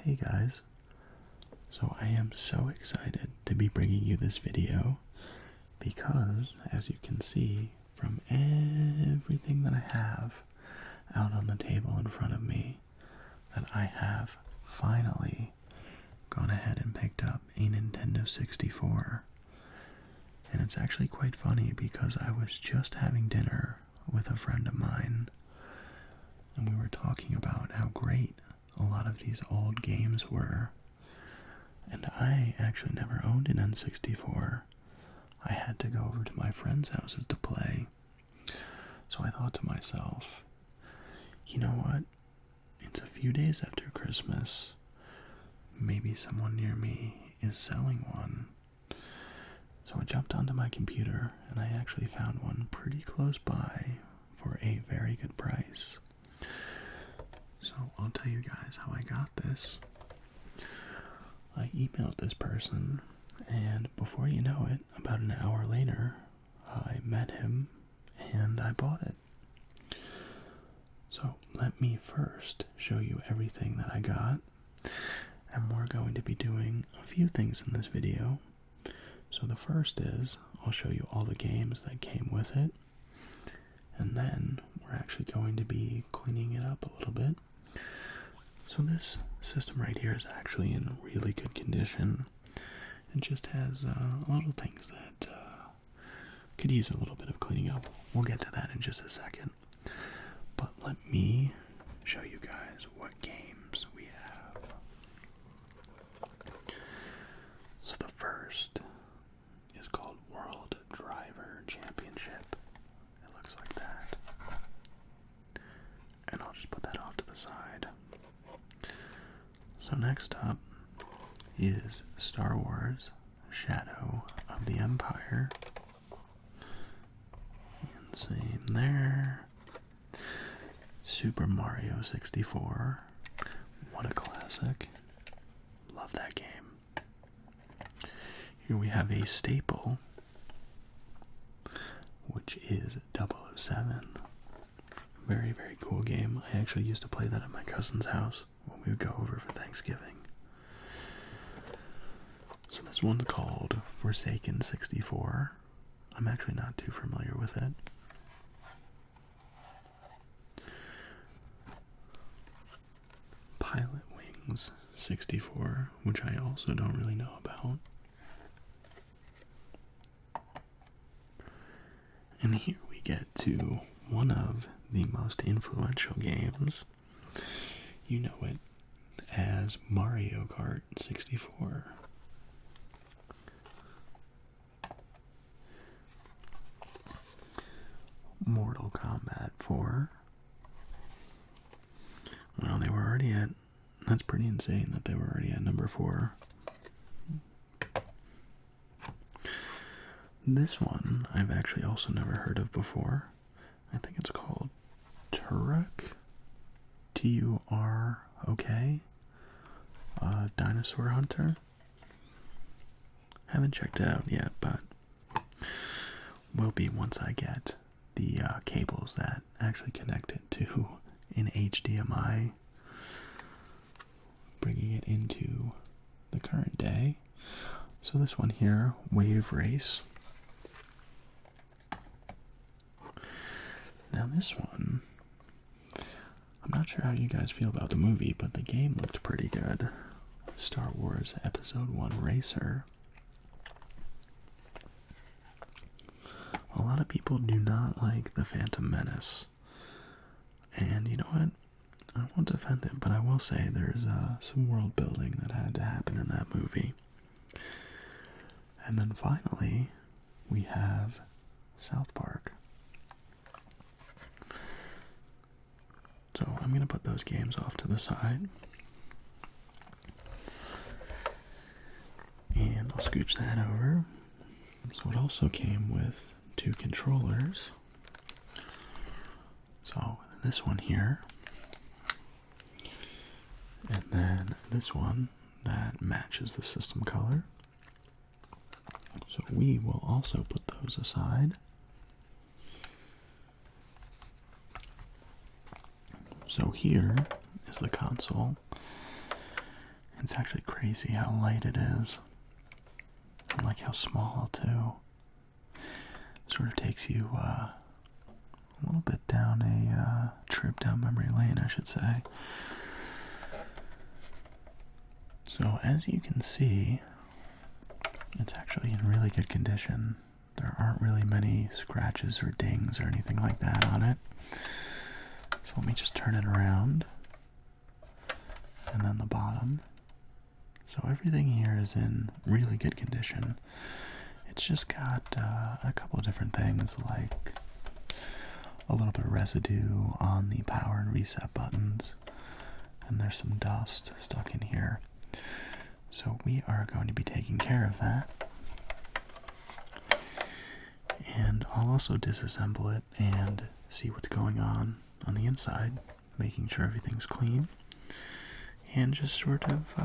Hey guys, so I am so excited to be bringing you this video because, as you can see from everything that I have out on the table in front of me, that I have finally gone ahead and picked up a Nintendo 64. And it's actually quite funny because I was just having dinner with a friend of mine, and we were talking about how great a lot of these old games were. And I actually never owned an N64. I had to go over to my friends' houses to play. So I thought to myself, you know what? It's a few days after Christmas. Maybe someone near me is selling one. So I jumped onto my computer and I actually found one pretty close by for a very good price. So I'll tell you guys how I got this. I emailed this person, and before you know it, about an hour later, I met him and I bought it. So let me first show you everything that I got, and we're going to be doing a few things in this video. So the first is, I'll show you all the games that came with it, and then we're actually going to be cleaning it up a little bit. So this system right here is actually in really good condition. It just has little things that could use a little bit of cleaning up. We'll get to that in just a second. But let me show you guys what games we have. So the first is called World Driver Championship. It looks like that. And I'll just put that off to the side. So next up is Star Wars Shadow of the Empire. And same there. Super Mario 64. What a classic. Love that game. Here we have a staple, which is 007. Very, very cool game. I actually used to play that at my cousin's house when we would go over for Thanksgiving. So this one's called Forsaken 64. I'm actually not too familiar with it. Pilot Wings 64, which I also don't really know about. And here we get to one of the most influential games. You know it as Mario Kart 64. Mortal Kombat 4. Well, they were already at, that's pretty insane that they were already at number 4. This one I've actually also never heard of before. I think it's called Turok. Turok. Dinosaur Hunter. Haven't checked it out yet, but will be once I get the cables that actually connect it to an HDMI, bringing it into the current day. So this one here, Wave Race. Now this one, I'm not sure how you guys feel about the movie, but the game looked pretty good. Star Wars Episode 1 Racer. A lot of people do not like the Phantom Menace. And you know what? I won't defend it, but I will say there's some world building that had to happen in that movie. And then finally, we have South Park. So I'm going to put those games off to the side. And I'll scooch that over. So it also came with 2 controllers. So this one here, and then this one that matches the system color. So we will also put those aside. So here is the console, It's actually crazy how light it is. I like how small, too. Sort of takes you a little bit down a trip down memory lane, I should say. So as you can see, it's actually in really good condition. There aren't really many scratches or dings or anything like that on it. So let me just turn it around. And then the bottom. So everything here is in really good condition. It's just got a couple of different things, like a little bit of residue on the power and reset buttons. And there's some dust stuck in here. So we are going to be taking care of that. And I'll also disassemble it and see what's going on the inside, making sure everything's clean. And just sort of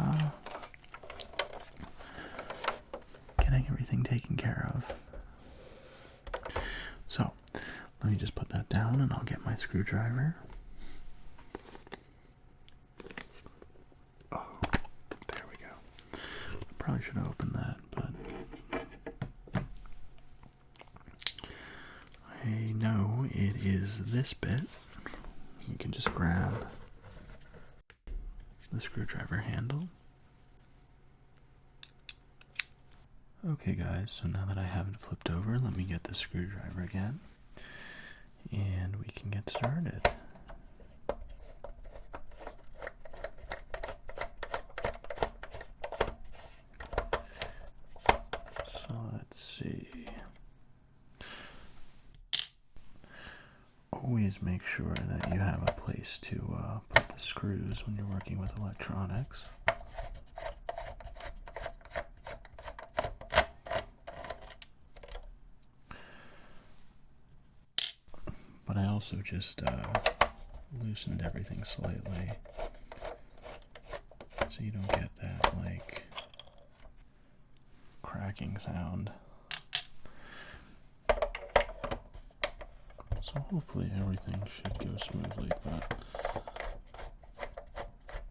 getting everything taken care of. So, let me just put that down and I'll get my screwdriver. Oh, there we go. I probably should have opened that, but I know it is this bit. You can just grab the screwdriver handle. Okay guys, so now that I have it flipped over, let me get the screwdriver again, and we can get started. So let's see. Always make sure that you have a place to put the screws when you're working with electronics. But I also just loosened everything slightly so you don't get that like cracking sound. So hopefully everything should go smoothly, but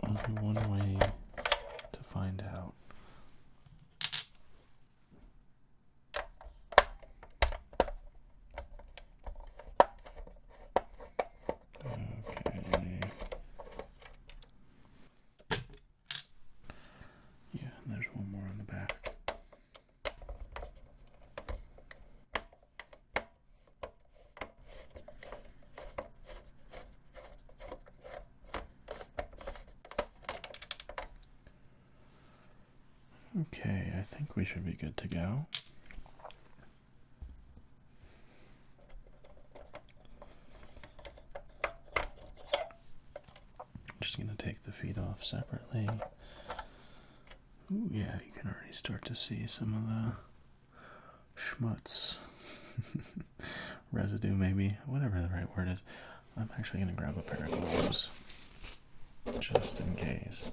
only one way to find out. Okay. Yeah, and there's one more on the back. Okay, I think we should be good to go. Just gonna take the feet off separately. Ooh, yeah, you can already start to see some of the schmutz. Residue, maybe, whatever the right word is. I'm actually gonna grab a pair of gloves, just in case.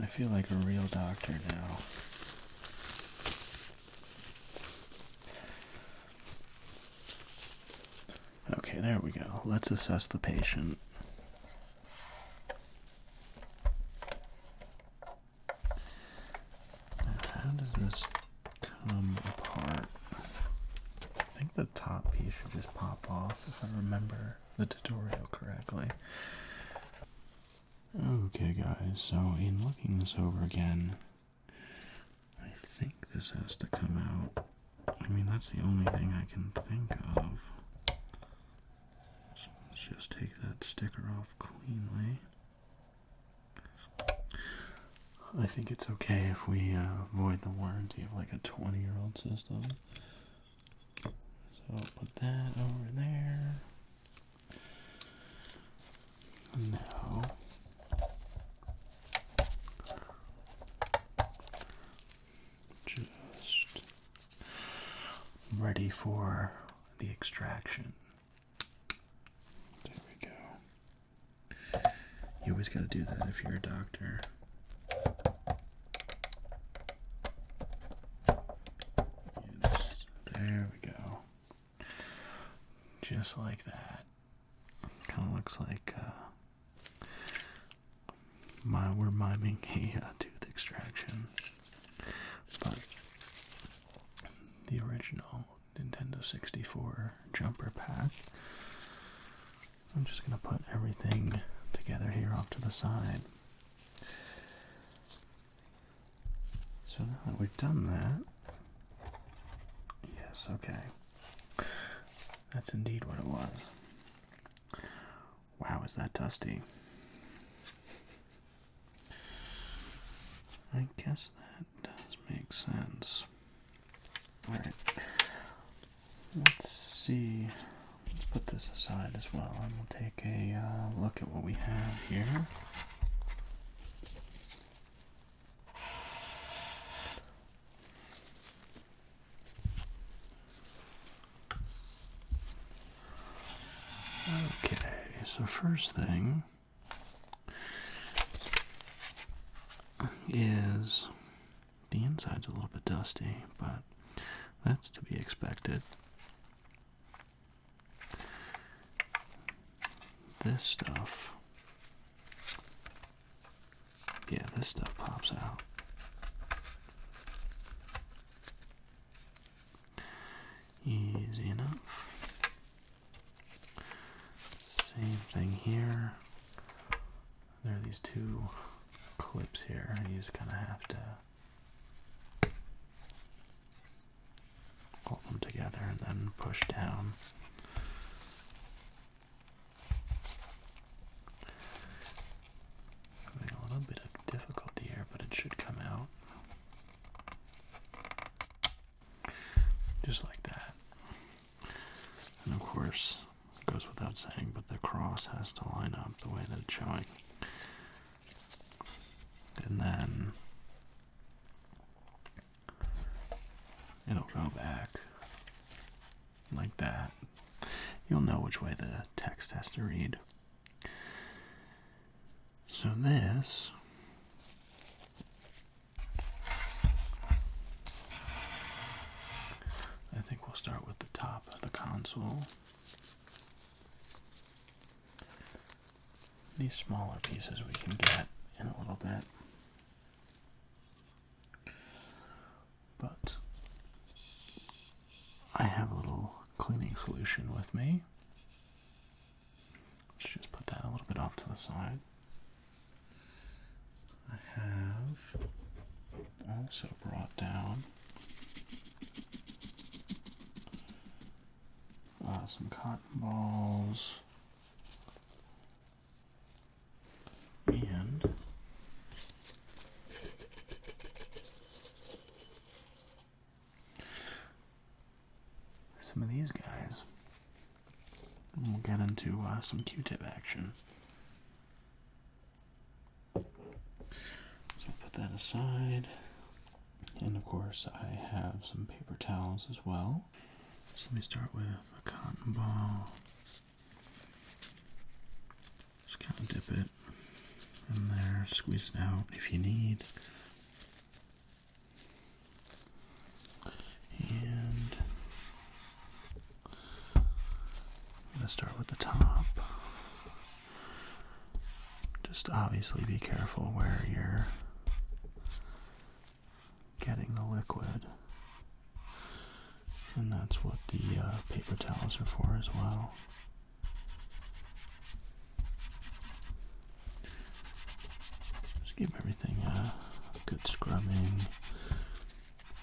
I feel like a real doctor now. Okay, there we go. Let's assess the patient. Now, how does this come apart? I think the top piece should just pop off if I remember the tutorial correctly. Okay guys, so in looking this over again, I think this has to come out. I mean, that's the only thing I can think of. So let's just take that sticker off cleanly. I think it's okay if we void the warranty of like a 20-year-old system. So I'll put that over there. Now, just ready for the extraction. There we go. You always gotta do that if you're a doctor. There we go. Just like that. Kind of looks like we're miming a tooth extraction. But the original Nintendo 64 jumper pack. I'm just going to put everything together here off to the side. So now that we've done that, yes, okay. That's indeed what it was. Wow, is that dusty? I guess that does make sense. Alright. Let's see. Let's put this aside as well, and we'll take a look at what we have here. Okay, so first thing is the inside's a little bit dusty, but that's to be expected. This stuff, yeah, this stuff pops out. Easy enough. Same thing here. There are these two clips here, and you just kind of have to hold them together and then push down. Having a little bit of difficulty here, but it should come out. Just like that. And of course, it goes without saying, but the cross has to line up the way that it's showing. And then it'll go back like that. You'll know which way the text has to read. So this I think we'll start with the top of the console. These smaller pieces we can get in a little bit. But I have a little cleaning solution with me. Let's just put that a little bit off to the side. I have also brought down some cotton balls and some of these guys. And we'll get into some Q-tip action. So I'll put that aside. And of course I have some paper towels as well. So let me start with a cotton ball. Just kind of dip it in there, squeeze it out if you need. And I'm going to start with the top. Just obviously be careful where you're getting the liquid. And that's what the paper towels are for as well. Just give everything a good scrubbing,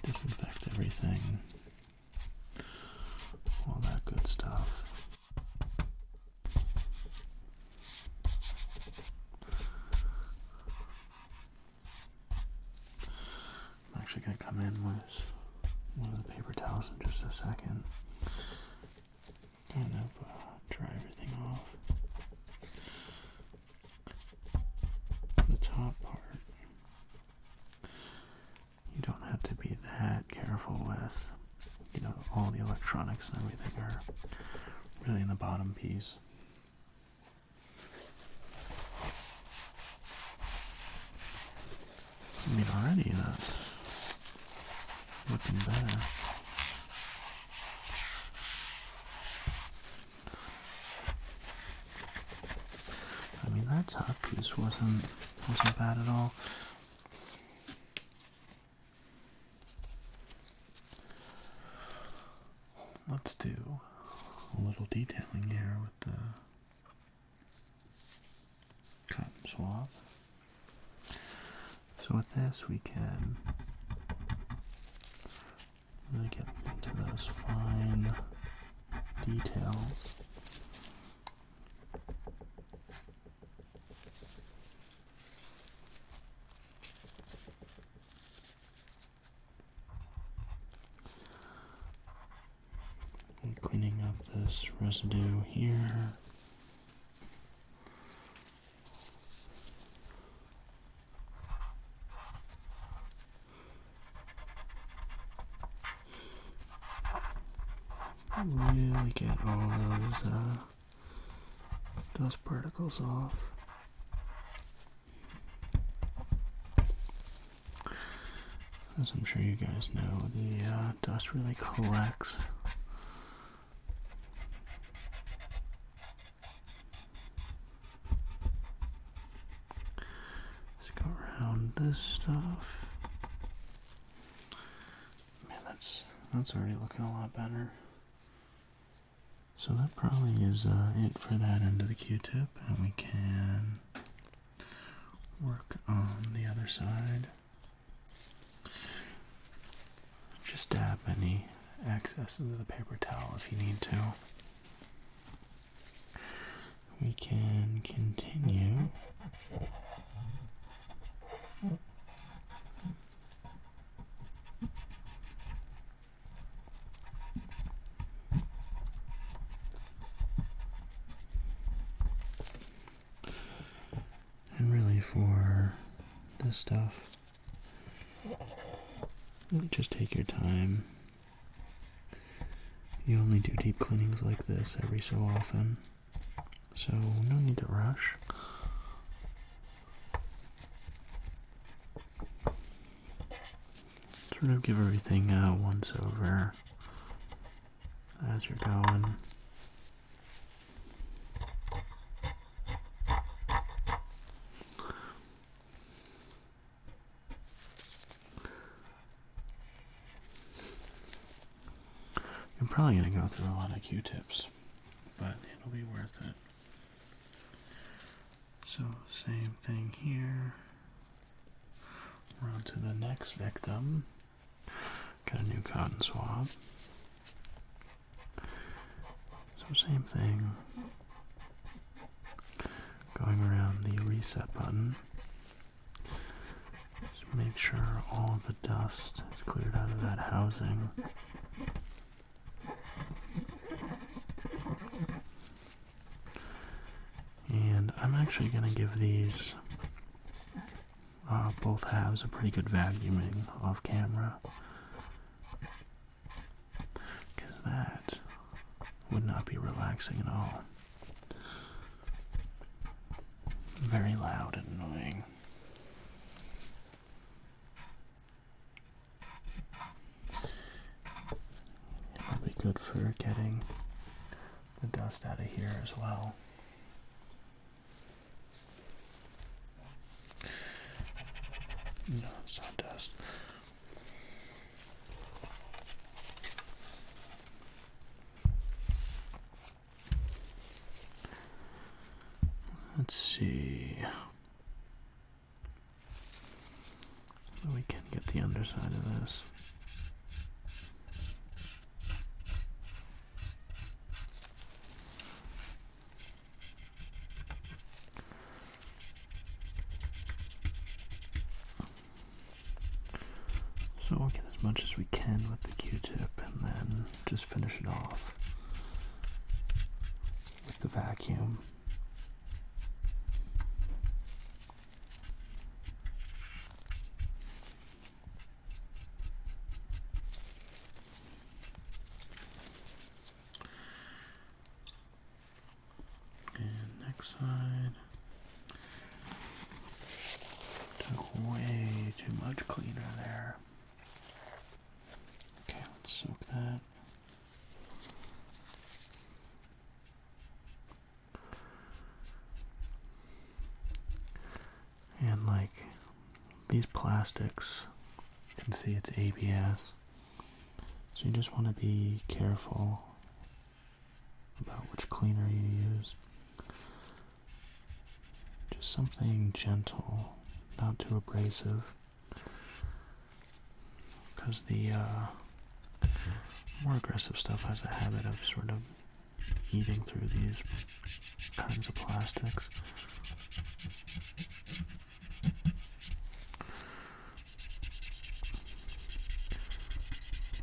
disinfect everything, all that good stuff. I'm actually going to come in with one of the paper towels in just a second. Kind of dry everything off. The top part, you don't have to be that careful with. You know, all the electronics and everything are really in the bottom piece. I mean, already that's looking better. I mean, that top piece wasn't bad at all. Let's do a little detailing here with the cotton swab. So with this, we can really get into those fine details. And cleaning up this residue here. Really get all those dust particles off. As I'm sure you guys know, the dust really collects. Let's go around this stuff. Man, that's already looking a lot better. So that probably is it for that end of the Q-tip, and we can work on the other side. Just dab any excess into the paper towel if you need to. We can continue. And really for this stuff, really just take your time. You only do deep cleanings like this every so often, so no need to rush. Sort of give everything a once over as you're going. I'm probably going to go through a lot of Q-tips, but it'll be worth it. So, same thing here. We're on to the next victim. Got a new cotton swab. So, same thing. Going around the reset button. Just make sure all the dust is cleared out of that housing. And I'm actually going to give these both halves a pretty good vacuuming off camera, because that would not be relaxing at all. Very loud and annoying. It'll be good for getting the dust out of here as well. No, it's not dust. Let's see. We can get the underside of this. So we'll get as much as we can with the Q-tip and then just finish it off with the vacuum. And next side. Took way too much. much cleaner there. Okay, let's soak that. And like these plastics, you can see it's ABS. So you just want to be careful about which cleaner you use. Just something gentle, not too abrasive. Because the more aggressive stuff has a habit of sort of eating through these kinds of plastics.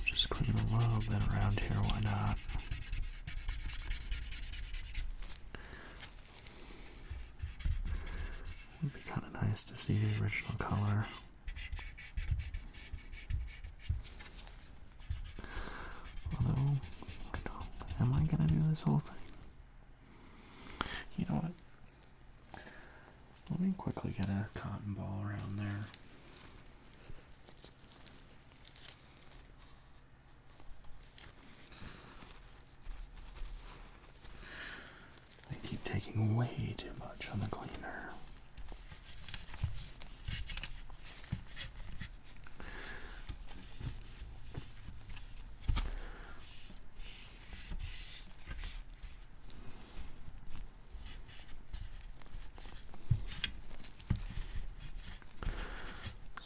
Just clean a little bit around here, why not? It would be kind of nice to see the original color. Although, am I going to do this whole thing? You know what? Let me quickly get a cotton ball around there. I keep taking way too much on the cleaner.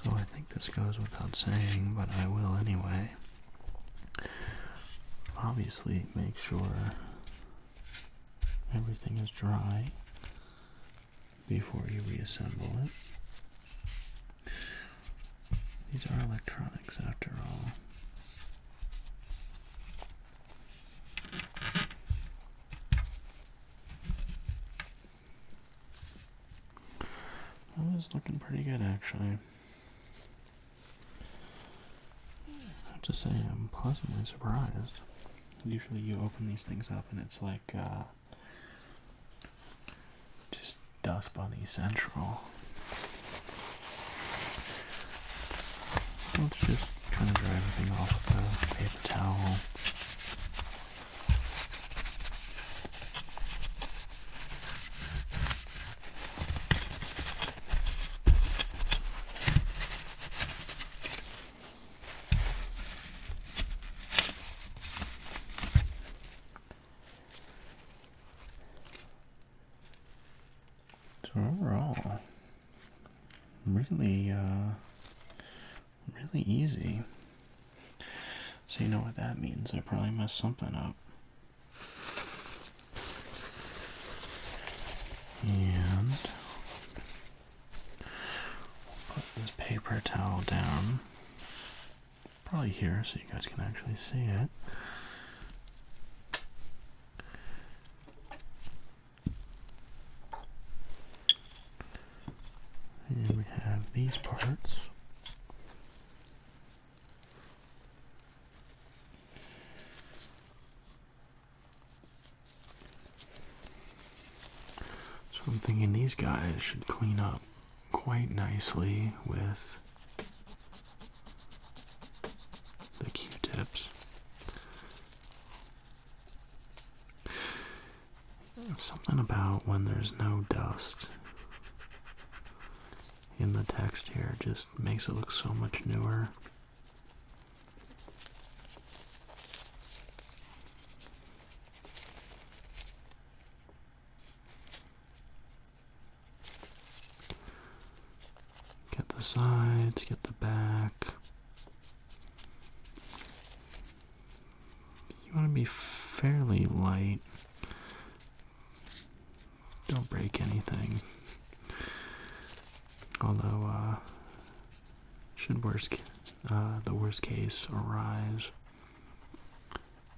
So I think this goes without saying, but I will anyway. Obviously, make sure everything is dry before you reassemble it. These are electronics after all. That was looking pretty good, actually. I have to say, I'm pleasantly surprised. Usually you open these things up and it's like, just Dust Bunny Central. Let's just kind of dry everything off with a paper towel. So overall, really easy. So you know what that means. I probably messed something up. And put this paper towel down. Probably here so you guys can actually see it. And we have these parts. So I'm thinking these guys should clean up quite nicely with the Q-tips. Something about when there's no dust in the text here just makes it look so much newer. Get the sides, get the back. You want to be fairly light. Don't break anything. Although, should the worst case arise,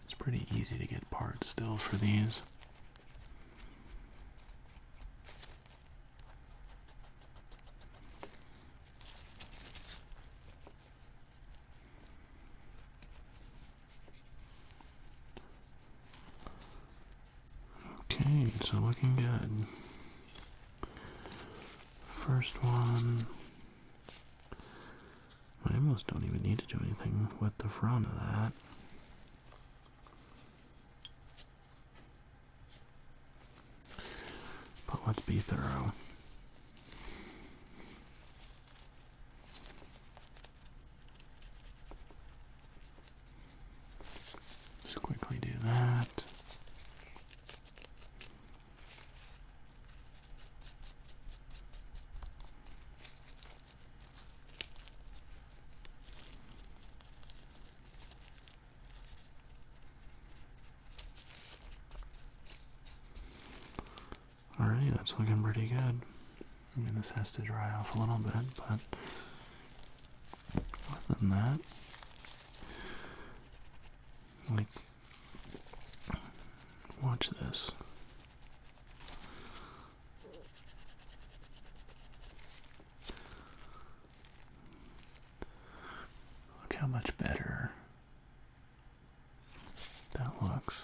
it's pretty easy to get parts still for these. Okay, so looking good. First one. almost don't even need to do anything with the front of that. But let's be thorough. Just quickly do that. Alright, that's looking pretty good. I mean, this has to dry off a little bit, but other than that, like, watch this. Look how much better that looks.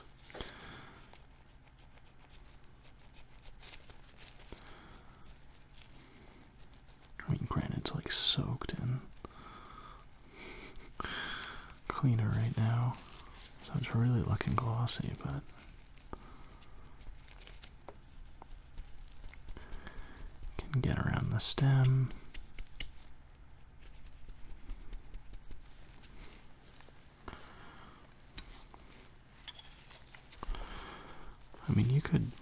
I mean, granted, it's like soaked in cleaner right now, so it's really looking glossy, but can get around the stem. I mean, you could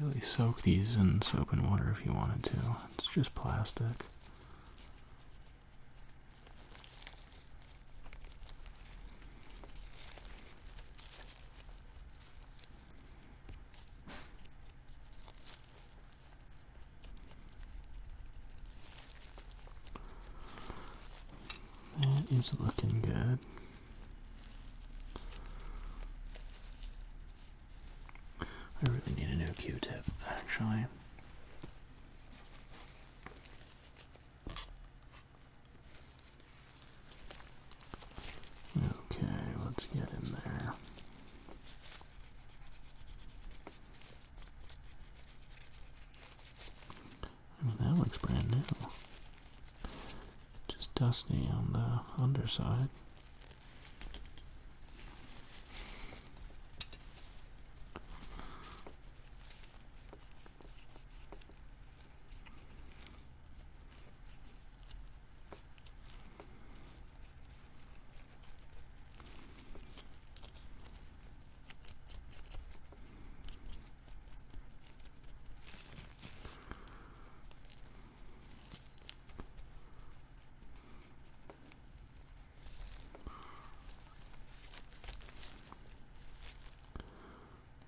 really soak these in soap and water if you wanted to. It's just plastic. That is looking good. I really need a new Q-tip, actually. Okay, let's get in there. I mean, that looks brand new. Just dusty on the underside.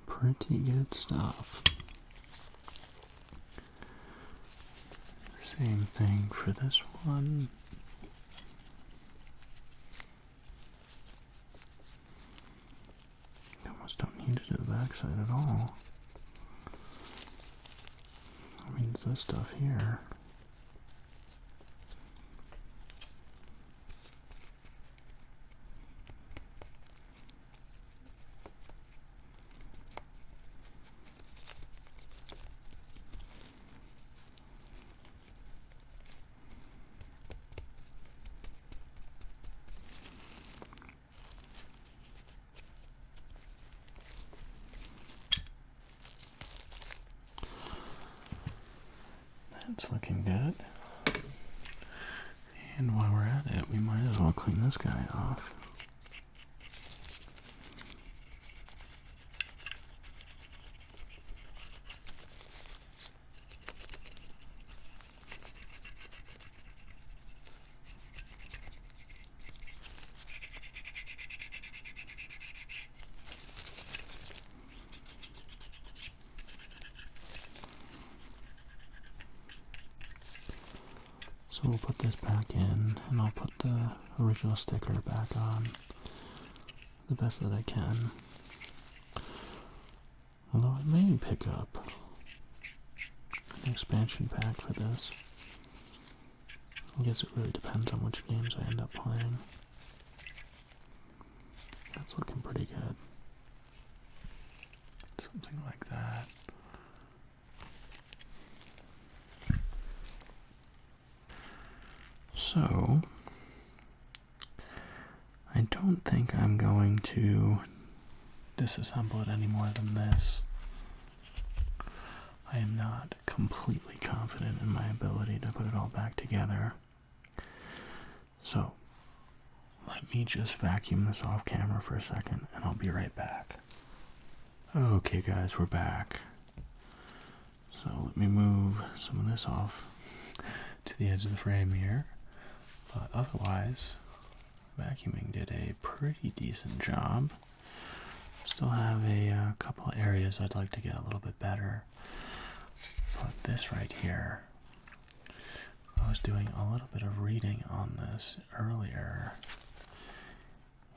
Pretty good stuff. Same thing for this one. Almost don't need to do the backside at all. That means this stuff here. That's looking good. And while we're at it, we might as well clean this guy off. So we'll put this back in, and I'll put the original sticker back on the best that I can. Although I may pick up an expansion pack for this. I guess it really depends on which games I end up playing. That's looking pretty good. Something like that. So, don't think I'm going to disassemble it any more than this. I am not completely confident in my ability to put it all back together. So, let me just vacuum this off camera for a second and I'll be right back. Okay guys, we're back. So let me move some of this off to the edge of the frame here. But otherwise, vacuuming did a pretty decent job. Still have a couple of areas I'd like to get a little bit better. But this right here, I was doing a little bit of reading on this earlier,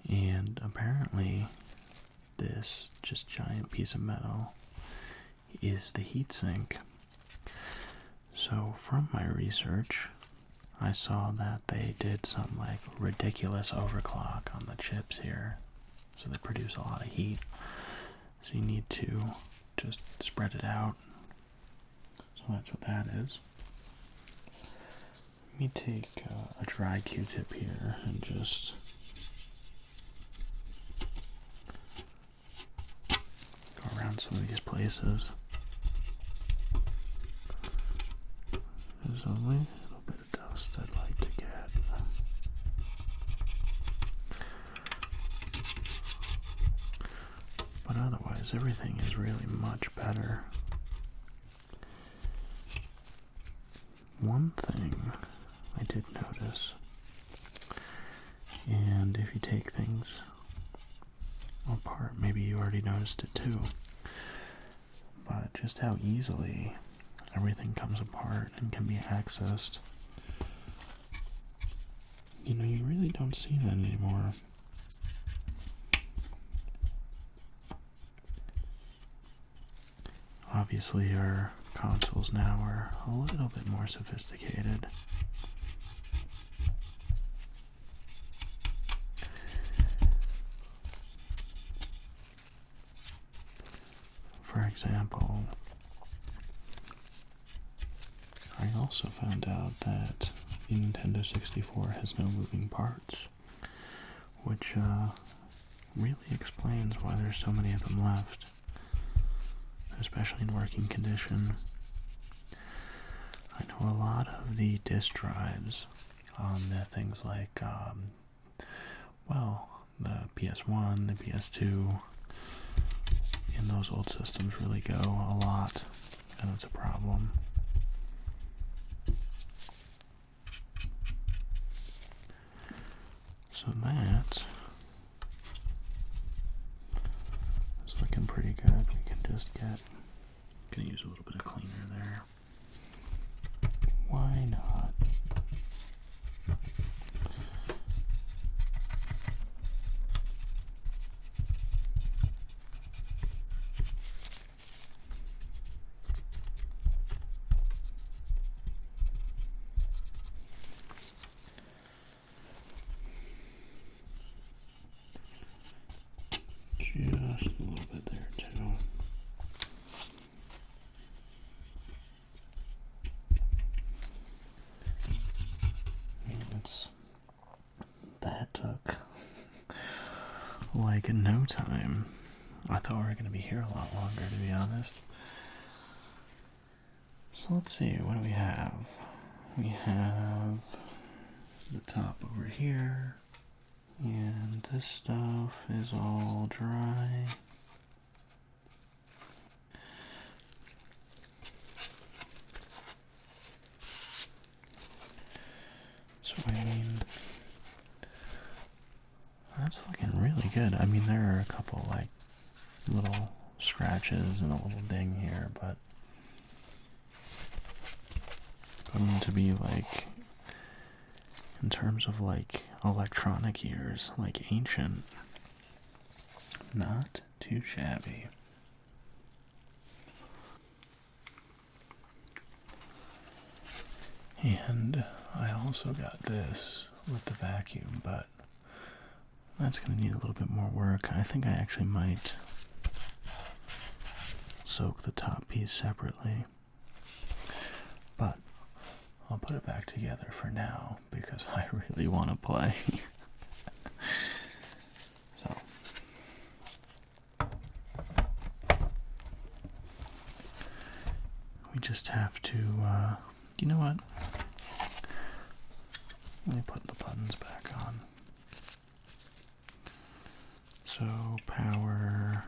and apparently this just giant piece of metal is the heatsink. So from my research, I saw that they did some like ridiculous overclock on the chips here, so they produce a lot of heat. So you need to just spread it out. So that's what that is. Let me take a dry Q-tip here and just go around some of these places. There's a little bit of dust I'd like to get. But otherwise, everything is really much better. One thing I did notice, and if you take things apart, maybe you already noticed it too, but just how easily everything comes apart and can be accessed. You know, you really don't see that anymore. Obviously, our consoles now are a little bit more sophisticated. For example, I also found out that the Nintendo 64 has no moving parts, which really explains why there's so many of them left, especially in working condition. I know a lot of the disk drives on the things like, well, the PS1, the PS2, in those old systems really go a lot, and it's a problem. So that is looking pretty good. We can just get, gonna use a little bit of cleaner there. Why not? Just a little bit there too. I mean, that took like no time. I thought we were going to be here a lot longer, to be honest. So let's see, what do we have? We have the top over here. And this stuff is all dry. So I mean, that's looking really good. I mean, there are a couple like little scratches and a little ding here, but going to be like, in terms of like electronic ears, like ancient, not too shabby. And I also got this with the vacuum, but that's going to need a little bit more work. I think I actually might soak the top piece separately, but I'll put it back together for now because I really want to play. just have to, you know what? Let me put the buttons back on. So, power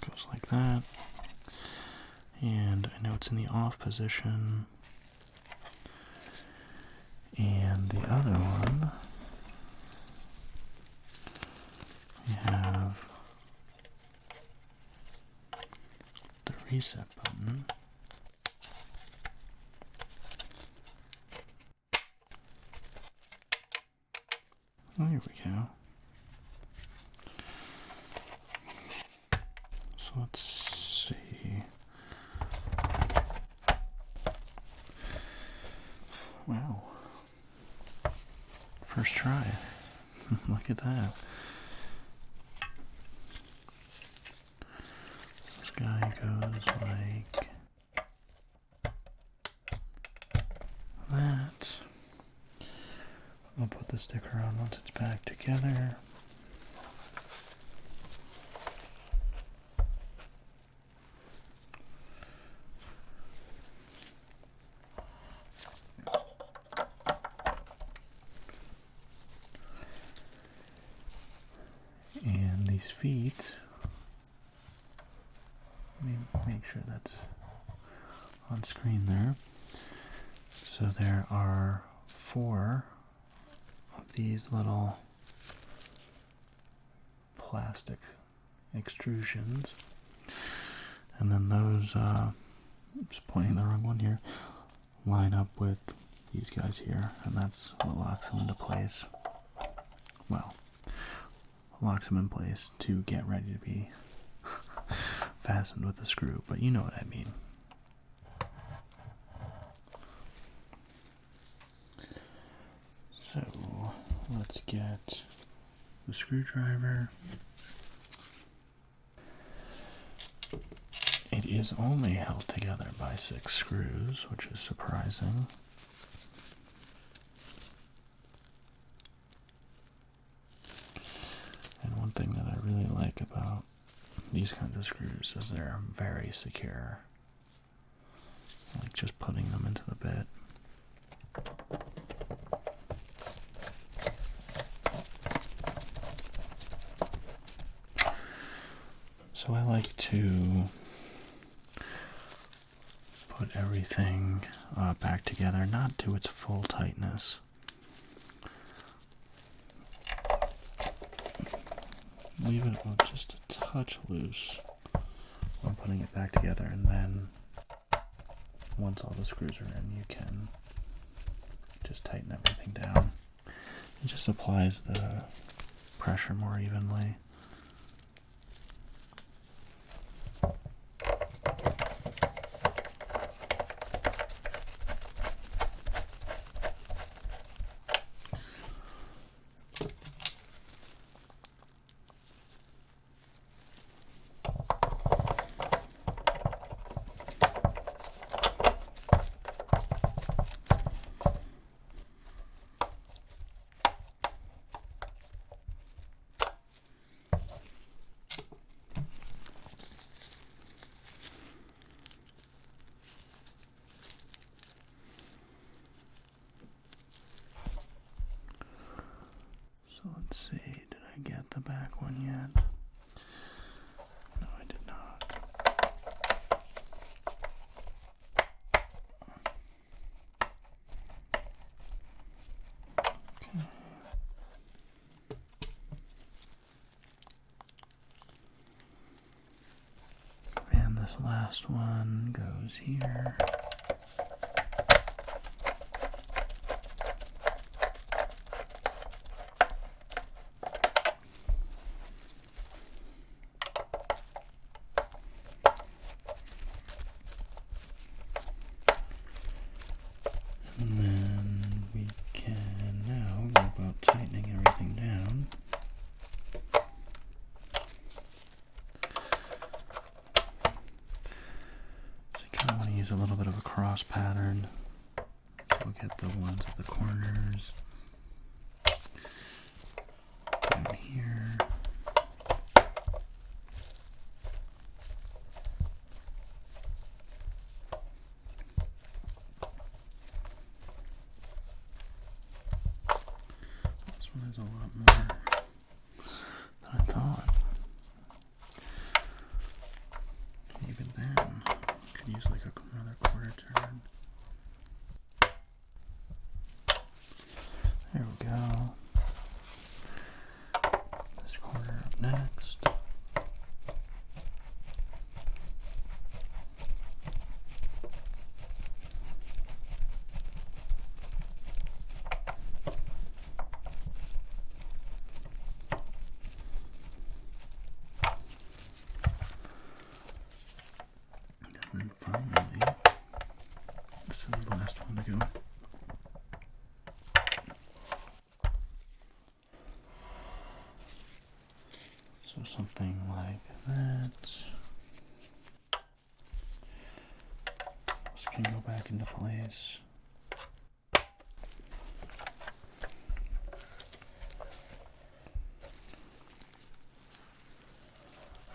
goes like that. And I know it's in the off position. And the other one, we have the reset button. Oh, here we go. So let's see. Wow. First try. Look at that. This guy goes like that. I'll put the sticker on once it's back together. And these feet, let me make sure that's on screen there. So there are 4 of these little plastic extrusions, and then those, just pointing the wrong one here, line up with these guys here, and that's what locks them into place. Well, locks them in place to get ready to be fastened with a screw, but you know what I mean. So let's get the screwdriver. It is only held together by 6 screws, which is surprising. And one thing that I really like about these kinds of screws is they're very secure. Like just putting them into the bit. So I like to put everything back together, not to its full tightness. Leave it just a touch loose when putting it back together, and then once all the screws are in, you can just tighten everything down. It just applies the pressure more evenly. So let's see, did I get the back one yet? No, I did not. Okay. And this last one goes here. And then we can now go about tightening everything down. So you kind of want to use a little bit of a cross pattern. So we'll get the ones at the corners down here. is a lot more than I thought. Even then, could use like another quarter turn. There we go. This corner up next. And then finally, this is the last one to go. So something like that. This can go back into place.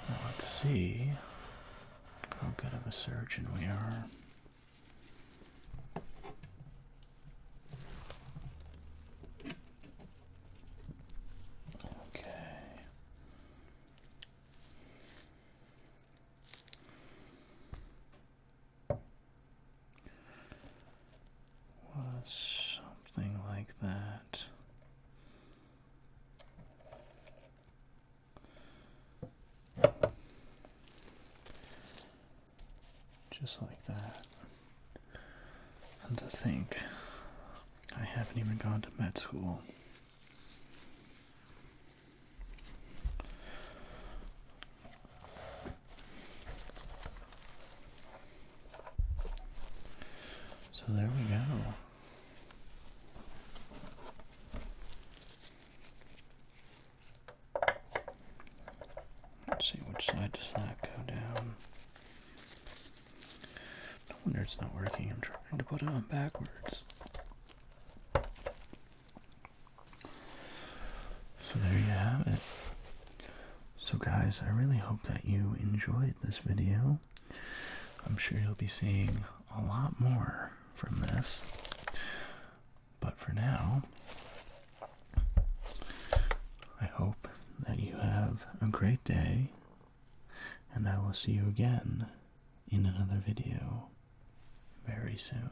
Now let's see how good of a surgeon we are. Something like that. Just like that. And to think, I haven't even gone to med school. So there we go. Let's see, which side does that go down? No wonder it's not working. I'm trying to put it on backwards. So there you have it. So guys, I really hope that you enjoyed this video. I'm sure you'll be seeing a lot more from this. But for now, I hope that you have a great day, and I will see you again in another video very soon.